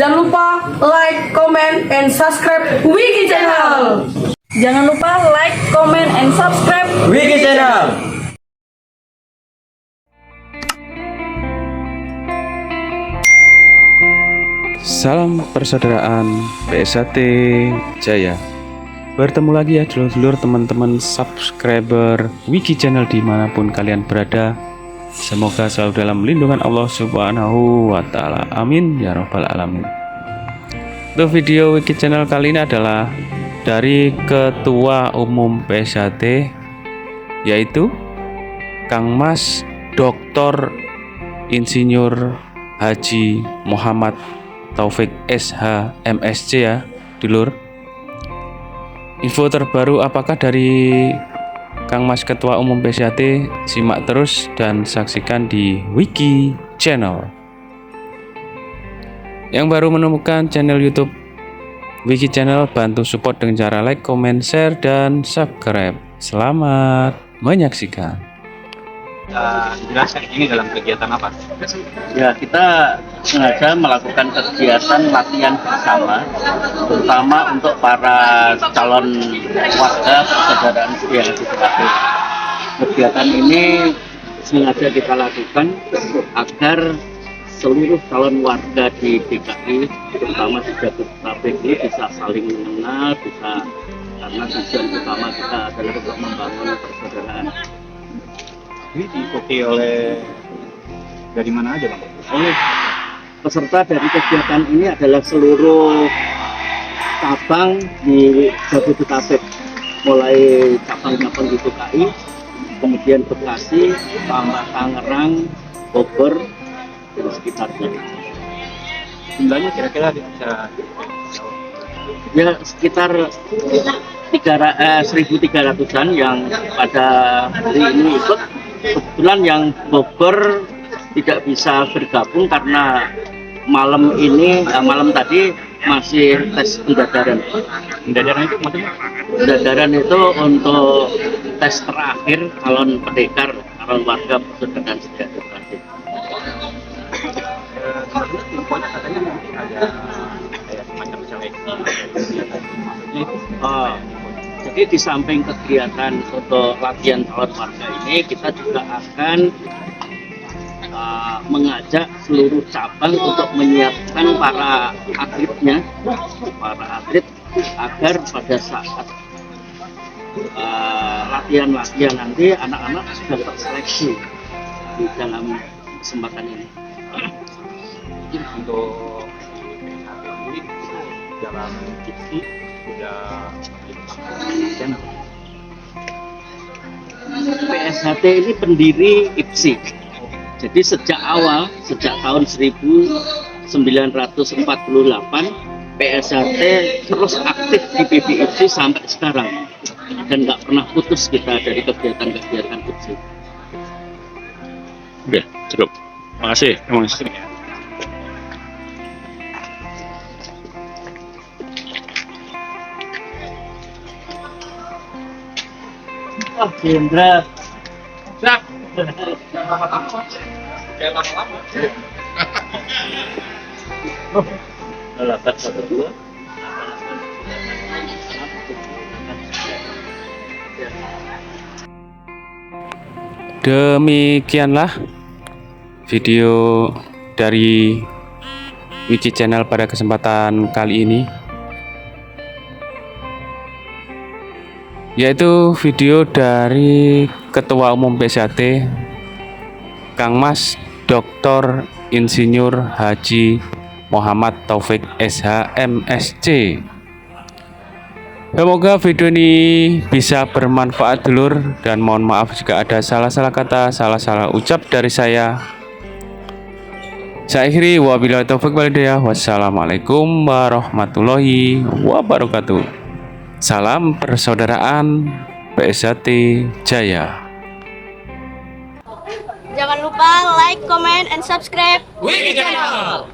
Jangan lupa like, comment, and subscribe Wiki Channel. Jangan lupa like, comment, and subscribe Wiki Channel. Salam persaudaraan PSAT Jaya. Bertemu lagi ya dulur-dulur, teman-teman subscriber Wiki Channel dimanapun kalian berada. Semoga selalu dalam lindungan Allah Subhanahu wa Ta'ala. Amin ya Rabbal Alamin. Untuk video Wiki Channel kali ini adalah dari Ketua Umum PSAT, yaitu Kang Mas Dr. Insinyur Haji Muhammad Taufik SH MSc ya dulur. Info terbaru apakah dari Kang Mas Ketua Umum PSAT? Simak terus dan saksikan di Wiki Channel. Yang baru menemukan channel YouTube Wiki Channel, bantu support dengan cara like, comment, share, dan subscribe. Selamat menyaksikan. Jelaskan ini dalam kegiatan apa? Ya, kita sengaja melakukan kegiatan latihan bersama, terutama untuk para calon warga persaudaraan setia Kasih. Kegiatan ini sengaja kita lakukan agar seluruh calon warga di DKI, terutama di Jabodetabek ini bisa saling mengenal, karena tujuan utama kita adalah untuk membangun persaudaraan. Ini diikuti oleh dari mana aja Bang? Oleh peserta dari kegiatan ini adalah seluruh cabang di Jabodetabek, mulai cabang-cabang di DKI, kemudian Bekasi, Tangerang, Bogor, dan sekitarnya. Jumlahnya kira-kira bisa Ya sekitar 1.300-an yang pada hari ini ikut. Kebetulan yang Bogor tidak bisa bergabung karena malam tadi masih tes pendadaran. pendadaran itu maksudnya? Pendadaran itu untuk tes terakhir calon pendekar, calon warga persaudaraan setia Kasih. Infonya katanya ada kayak semacam seleksi. Maksudnya itu Jadi di samping kegiatan untuk latihan calon warga ini, kita juga akan mengajak seluruh cabang untuk menyiapkan para atlet agar pada saat latihan nanti anak-anak sudah terseleksi di dalam kesempatan ini. mungkin untuk ini dalam diksi sudah channel. PSHT ini pendiri IPSI. Jadi sejak tahun 1948 PSHT terus aktif di PBIPSI sampai sekarang dan nggak pernah putus kita dari kegiatan-kegiatan IPSI. Oke, cukup. Makasih. Terima kasih. Oh, Jenderal. Demikianlah video dari Wiki Channel pada kesempatan kali ini, yaitu video dari Ketua Umum PSAT Kang Mas Dr. Insinyur Haji Muhammad Taufik SH MSc. Semoga video ini bisa bermanfaat dulur, dan mohon maaf jika ada salah-salah kata, salah-salah ucap dari saya. Saya akhiri, wabillahi taufiq wal hidayah. Wassalamualaikum warahmatullahi wabarakatuh. Salam persaudaraan PSAT Jaya. Jangan lupa like, comment, and subscribe Wiki Channel.